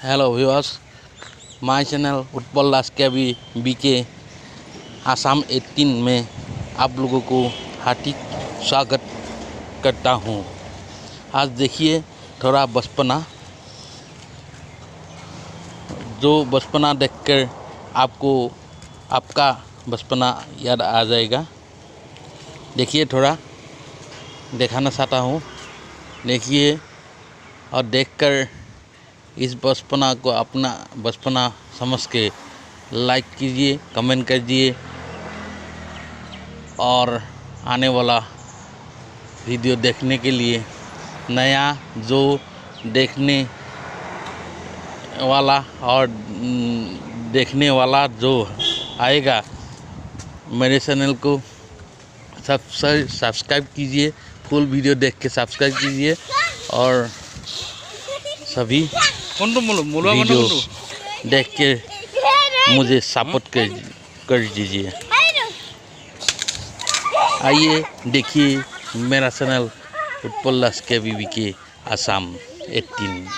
Hello viewers, my channel Utpal Das के BK Assam 18 में आप लोगों को हार्दिक स्वागत करता हूं। आज देखिए थोड़ा बचपना, जो बचपना देखकर आपको आपका बचपना याद आ जाएगा। देखिए, थोड़ा दिखाना चाहता हूं। देखिए और देखकर इस बचपना को अपना बचपना समझ के लाइक कीजिए, कमेंट कीजिए और आने वाला वीडियो देखने के लिए नया जो देखने वाला और देखने वाला जो आएगा मेरे चैनल को सब्सक्राइब कीजिए। फुल वीडियो देख के सब्सक्राइब कीजिए और सभी वीडियो देख के मुझे सपोर्ट कर दीजिए। आइए देखिए मेरा चैनल उत्पल दास के बीके आसाम 18।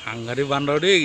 हांगारी बांधव दे